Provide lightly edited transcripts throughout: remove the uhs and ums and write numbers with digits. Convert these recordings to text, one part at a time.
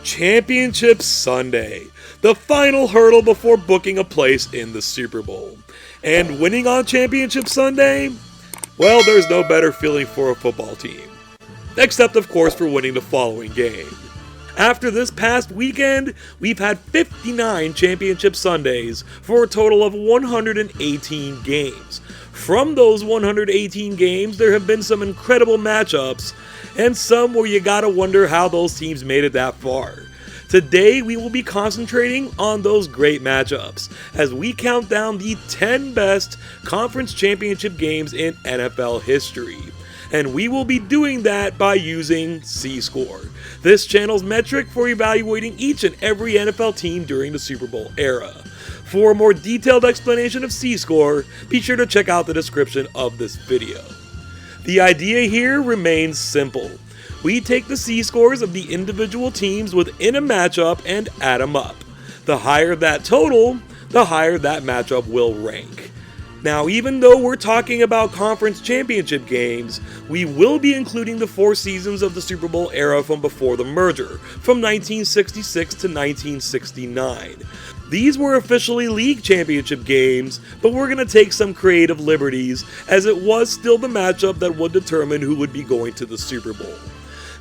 Championship Sunday, the final hurdle before booking a place in the Super Bowl. And winning on Championship Sunday? Well, there's no better feeling for a football team. Except, of course, for winning the following game. After this past weekend, we've had 59 Championship Sundays for a total of 118 games. From those 118 games, there have been some incredible matchups, and some where you gotta wonder how those teams made it that far. Today, we will be concentrating on those great matchups as we count down the 10 best conference championship games in NFL history. And we will be doing that by using C-Score, this channel's metric for evaluating each and every NFL team during the Super Bowl era. For a more detailed explanation of C-Score, be sure to check out the description of this video. The idea here remains simple. We take the C-scores of the individual teams within a matchup and add them up. The higher that total, the higher that matchup will rank. Now, even though we're talking about conference championship games, we will be including the 4 seasons of the Super Bowl era from before the merger, from 1966 to 1969. These were officially league championship games, but we're going to take some creative liberties, as it was still the matchup that would determine who would be going to the Super Bowl.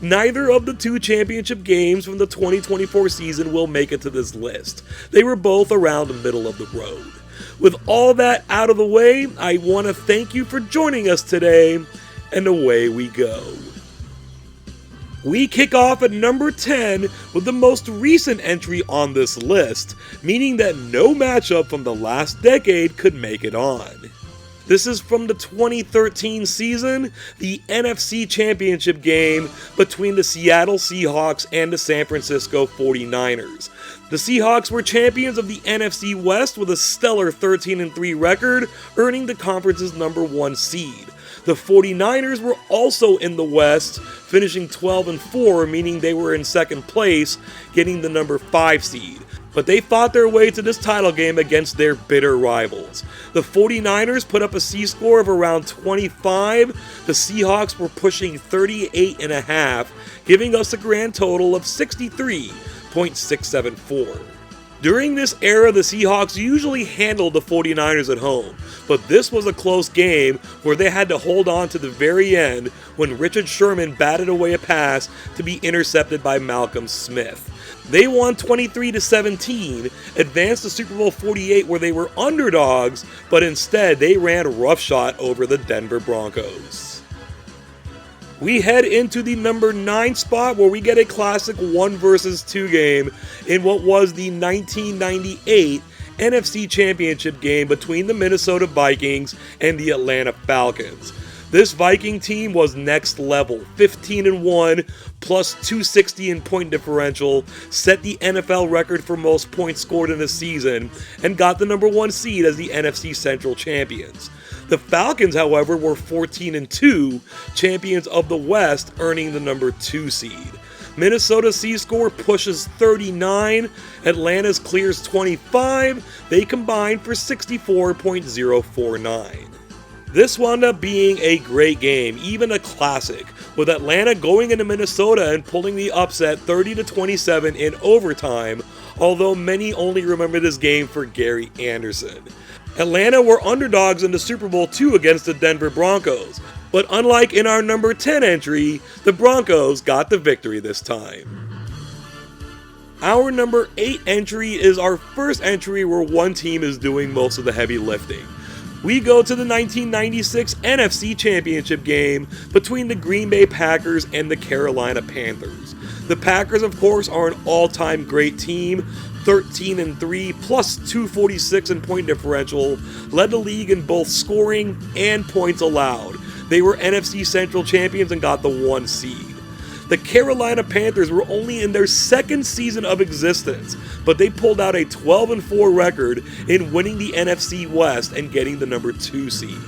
Neither of the 2 championship games from the 2024 season will make it to this list. They were both around the middle of the road. With all that out of the way, I want to thank you for joining us today, and away we go. We kick off at number 10 with the most recent entry on this list, meaning that no matchup from the last decade could make it on. This is from the 2013 season, the NFC Championship game between the Seattle Seahawks and the San Francisco 49ers. The Seahawks were champions of the NFC West with a stellar 13-3 record, earning the conference's number 1 seed. The 49ers were also in the West, finishing 12-4, meaning they were in second place, getting the number 5 seed. But they fought their way to this title game against their bitter rivals. The 49ers put up a C-score of around 25, the Seahawks were pushing 38.5, giving us a grand total of 63.674. During this era, the Seahawks usually handled the 49ers at home, but this was a close game where they had to hold on to the very end when Richard Sherman batted away a pass to be intercepted by Malcolm Smith. They won 23-17, advanced to Super Bowl 48 where they were underdogs, but instead they ran roughshod over the Denver Broncos. We head into the number 9 spot where we get a classic 1 versus 2 game in what was the 1998 NFC Championship game between the Minnesota Vikings and the Atlanta Falcons. This Viking team was next level, 15-1, plus 260 in point differential, set the NFL record for most points scored in a season, and got the number 1 seed as the NFC Central champions. The Falcons, however, were 14-2, champions of the West, earning the number 2 seed. Minnesota's C-score pushes 39, Atlanta's clears 25, they combine for 64.049. This wound up being a great game, even a classic, with Atlanta going into Minnesota and pulling the upset 30-27 in overtime, although many only remember this game for Gary Anderson. Atlanta were underdogs in the Super Bowl II against the Denver Broncos, but unlike in our number 10 entry, the Broncos got the victory this time. Our number 8 entry is our first entry where one team is doing most of the heavy lifting. We go to the 1996 NFC Championship game between the Green Bay Packers and the Carolina Panthers. The Packers, of course, are an all-time great team, 13-3 plus 246 in point differential, led the league in both scoring and points allowed. They were NFC Central champions and got the 1 seed. The Carolina Panthers were only in their second season of existence, but they pulled out a 12-4 record in winning the NFC West and getting the number 2 seed.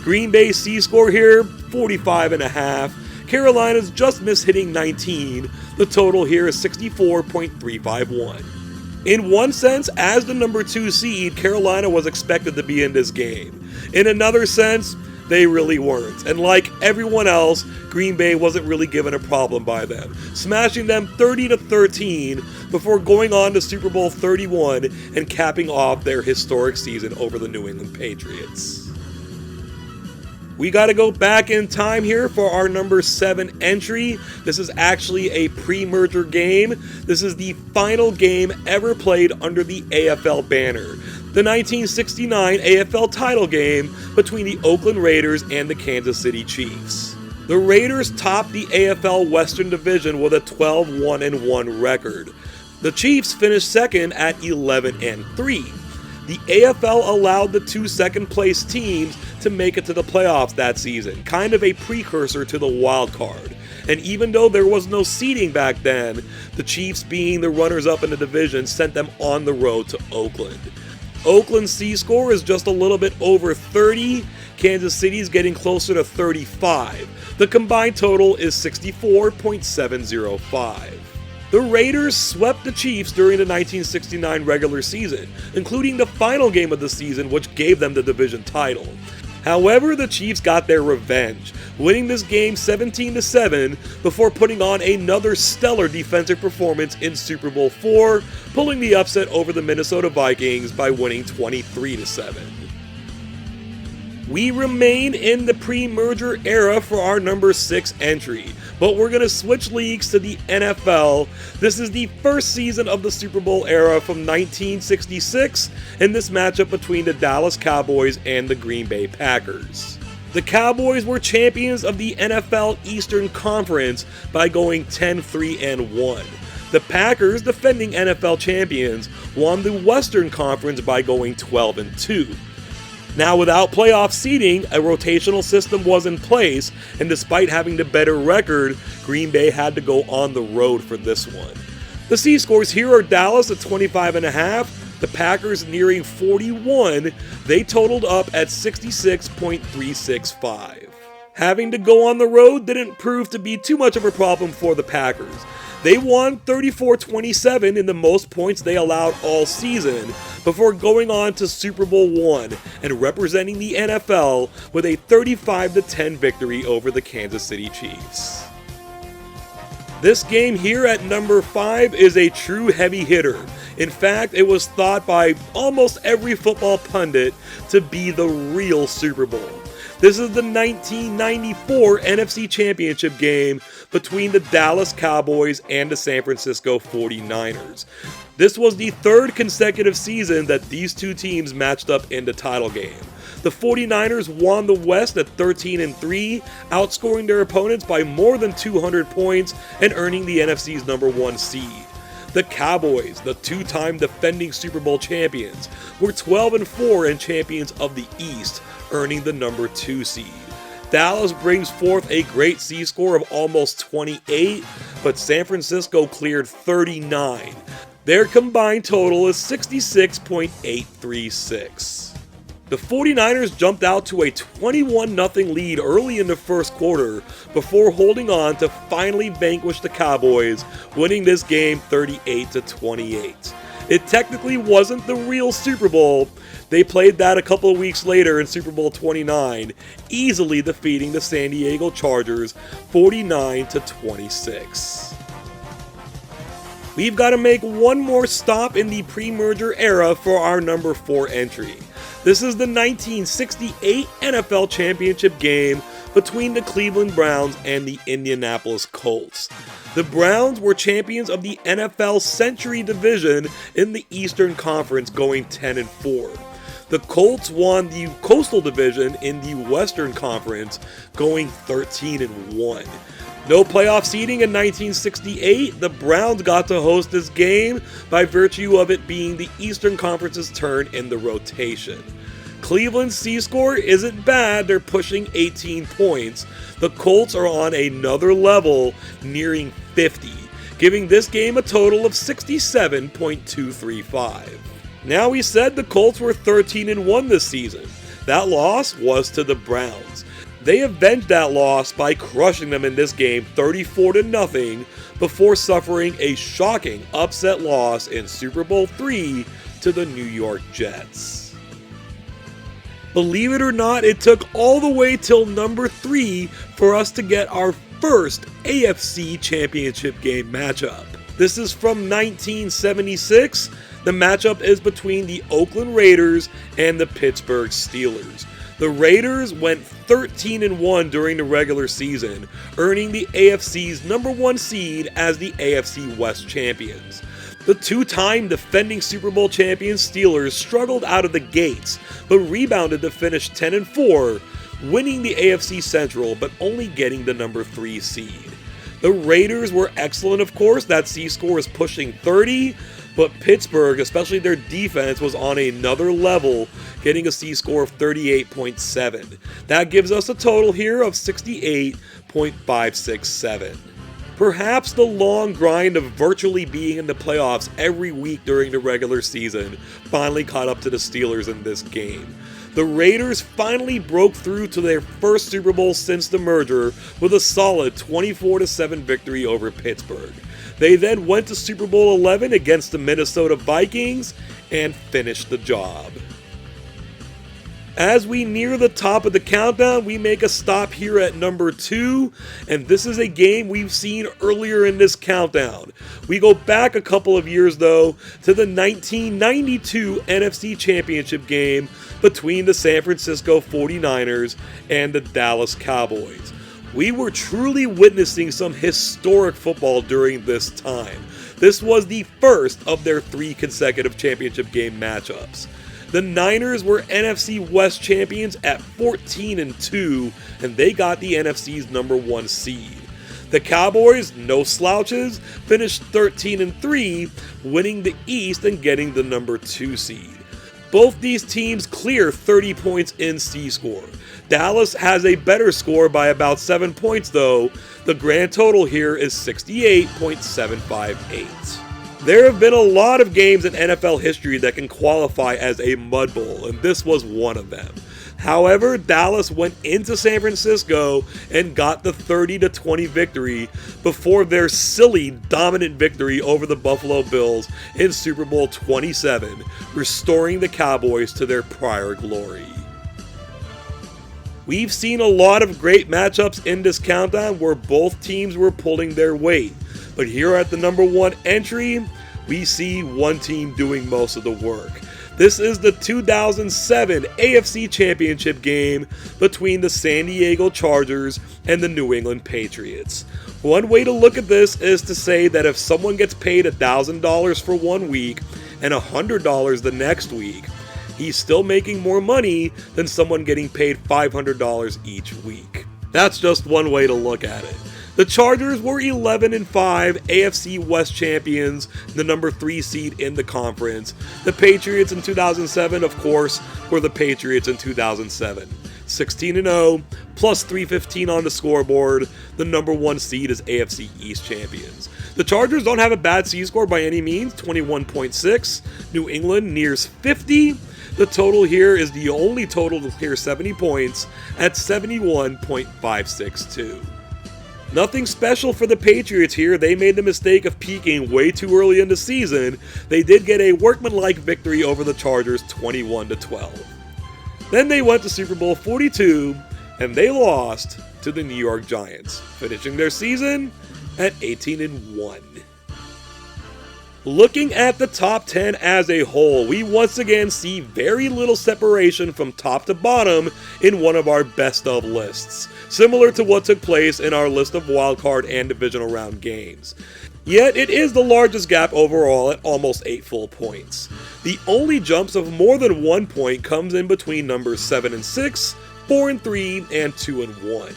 Green Bay's C-score here, 45.5. Carolina's just missed hitting 19. The total here is 64.351. In one sense, as the number 2 seed, Carolina was expected to be in this game. In another sense, they really weren't. And like everyone else, Green Bay wasn't really given a problem by them, smashing them 30-13 before going on to Super Bowl 31 and capping off their historic season over the New England Patriots. We got to go back in time here for our number 7 entry. This is actually a pre-merger game. This is the final game ever played under the AFL banner. The 1969 AFL title game between the Oakland Raiders and the Kansas City Chiefs. The Raiders topped the AFL Western Division with a 12-1-1 record. The Chiefs finished second at 11-3. The AFL allowed the 2 second-place teams to make it to the playoffs that season, kind of a precursor to the wild card. And even though there was no seeding back then, the Chiefs, being the runners-up in the division, sent them on the road to Oakland. Oakland's C-score is just a little bit over 30. Kansas City's getting closer to 35. The combined total is 64.705. The Raiders swept the Chiefs during the 1969 regular season, including the final game of the season, which gave them the division title. However, the Chiefs got their revenge, winning this game 17-7 before putting on another stellar defensive performance in Super Bowl IV, pulling the upset over the Minnesota Vikings by winning 23-7. We remain in the pre-merger era for our number 6 entry, but we're going to switch leagues to the NFL. This is the first season of the Super Bowl era from 1966, and this matchup between the Dallas Cowboys and the Green Bay Packers. The Cowboys were champions of the NFL Eastern Conference by going 10-3-1. The Packers, defending NFL champions, won the Western Conference by going 12-2. Now, without playoff seeding, a rotational system was in place, and despite having the better record, Green Bay had to go on the road for this one. The C-scores here are Dallas at 25.5, the Packers nearing 41, they totaled up at 66.365. Having to go on the road didn't prove to be too much of a problem for the Packers. They won 34-27 in the most points they allowed all season, before going on to Super Bowl I and representing the NFL with a 35-10 victory over the Kansas City Chiefs. This game here at number 5 is a true heavy hitter. In fact, it was thought by almost every football pundit to be the real Super Bowl. This is the 1994 NFC Championship game between the Dallas Cowboys and the San Francisco 49ers. This was the 3rd consecutive season that these two teams matched up in the title game. The 49ers won the West at 13-3, outscoring their opponents by more than 200 points and earning the NFC's number 1 seed. The Cowboys, the 2-time defending Super Bowl champions, were 12-4 and champions of the East, earning the number 2 seed. Dallas brings forth a great C-score of almost 28, but San Francisco cleared 39. Their combined total is 66.836. The 49ers jumped out to a 21-0 lead early in the first quarter before holding on to finally vanquish the Cowboys, winning this game 38-28. It technically wasn't the real Super Bowl. They played that a couple of weeks later in Super Bowl 29, easily defeating the San Diego Chargers 49-26. We've got to make one more stop in the pre-merger era for our number 4 entry. This is the 1968 NFL Championship game between the Cleveland Browns and the Indianapolis Colts. The Browns were champions of the NFL Century Division in the Eastern Conference, going 10-4. The Colts won the Coastal Division in the Western Conference, going 13-1. No playoff seeding in 1968, the Browns got to host this game by virtue of it being the Eastern Conference's turn in the rotation. Cleveland's C-score isn't bad, they're pushing 18 points. The Colts are on another level, nearing 50, giving this game a total of 67.235. Now, we said the Colts were 13-1 this season. That loss was to the Browns. They avenged that loss by crushing them in this game 34-0 before suffering a shocking upset loss in Super Bowl III to the New York Jets. Believe it or not, it took all the way till number 3 for us to get our first AFC Championship game matchup. This is from 1976. The matchup is between the Oakland Raiders and the Pittsburgh Steelers. The Raiders went 13-1 during the regular season, earning the AFC's number 1 seed as the AFC West champions. The two-time defending Super Bowl champions Steelers struggled out of the gates, but rebounded to finish 10-4, winning the AFC Central but only getting the number 3 seed. The Raiders were excellent, of course. That C-score is pushing 30, but Pittsburgh, especially their defense, was on another level, getting a C-score of 38.7. That gives us a total here of 68.567. Perhaps the long grind of virtually being in the playoffs every week during the regular season finally caught up to the Steelers in this game. The Raiders finally broke through to their first Super Bowl since the merger with a solid 24-7 victory over Pittsburgh. They then went to Super Bowl XI against the Minnesota Vikings and finished the job. As we near the top of the countdown, we make a stop here at number 2, and this is a game we've seen earlier in this countdown. We go back a couple of years, though, to the 1992 NFC Championship game between the San Francisco 49ers and the Dallas Cowboys. We were truly witnessing some historic football during this time. This was the first of their 3 consecutive championship game matchups. The Niners were NFC West champions at 14-2, and they got the NFC's number 1 seed. The Cowboys, no slouches, finished 13-3, winning the East and getting the number 2 seed. Both these teams clear 30 points in C-score. Dallas has a better score by about 7 points though. The grand total here is 68.758. There have been a lot of games in NFL history that can qualify as a mud bowl, and this was one of them. However, Dallas went into San Francisco and got the 30-20 victory before their silly dominant victory over the Buffalo Bills in Super Bowl 27, restoring the Cowboys to their prior glory. We've seen a lot of great matchups in this countdown where both teams were pulling their weight. But here at the number 1 entry, we see one team doing most of the work. This is the 2007 AFC Championship game between the San Diego Chargers and the New England Patriots. One way to look at this is to say that if someone gets paid $1,000 for 1 week and $100 the next week, he's still making more money than someone getting paid $500 each week. That's just one way to look at it. The Chargers were 11-5 AFC West champions, the number 3 seed in the conference. The Patriots in 2007, of course, were the Patriots in 2007. 16-0, plus 315 on the scoreboard. The number 1 seed is AFC East champions. The Chargers don't have a bad C-score by any means, 21.6. New England nears 50. The total here is the only total to clear 70 points at 71.562. Nothing special for the Patriots here. They made the mistake of peaking way too early in the season. They did get a workmanlike victory over the Chargers 21-12. Then they went to Super Bowl 42 and they lost to the New York Giants, finishing their season at 18-1. Looking at the top 10 as a whole, we once again see very little separation from top to bottom in one of our best of lists, similar to what took place in our list of wildcard and divisional round games. Yet it is the largest gap overall at almost 8 full points. The only jumps of more than 1 point comes in between numbers 7-6, 4-3, and 2-1.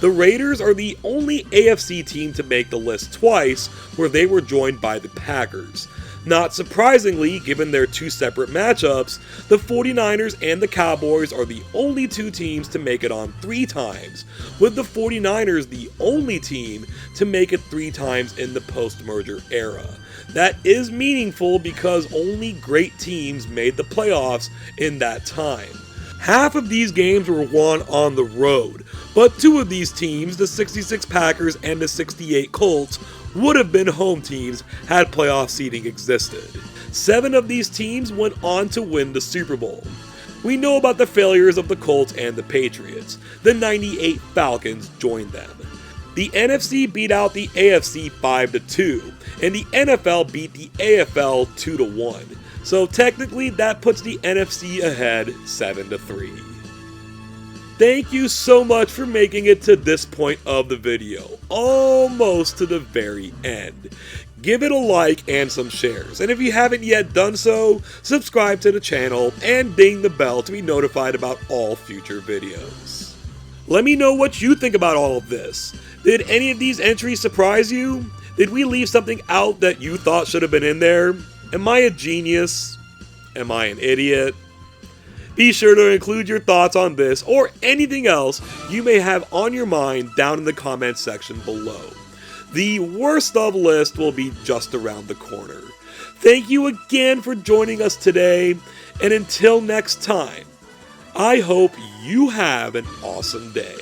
The Raiders are the only AFC team to make the list twice, where they were joined by the Packers. Not surprisingly, given their 2 separate matchups, the 49ers and the Cowboys are the only 2 teams to make it on 3 times, with the 49ers the only team to make it 3 times in the post-merger era. That is meaningful because only great teams made the playoffs in that time. Half of these games were won on the road, but 2 of these teams, the 66 Packers and the 68 Colts, would have been home teams had playoff seeding existed. 7 of these teams went on to win the Super Bowl. We know about the failures of the Colts and the Patriots. The '98 Falcons joined them. The NFC beat out the AFC 5-2, and the NFL beat the AFL 2-1. So technically that puts the NFC ahead 7-3. Thank you so much for making it to this point of the video, almost to the very end. Give it a like and some shares, and if you haven't yet done so, subscribe to the channel and ding the bell to be notified about all future videos. Let me know what you think about all of this. Did any of these entries surprise you? Did we leave something out that you thought should have been in there? Am I a genius? Am I an idiot? Be sure to include your thoughts on this or anything else you may have on your mind down in the comments section below. The worst of list will be just around the corner. Thank you again for joining us today, and until next time, I hope you have an awesome day.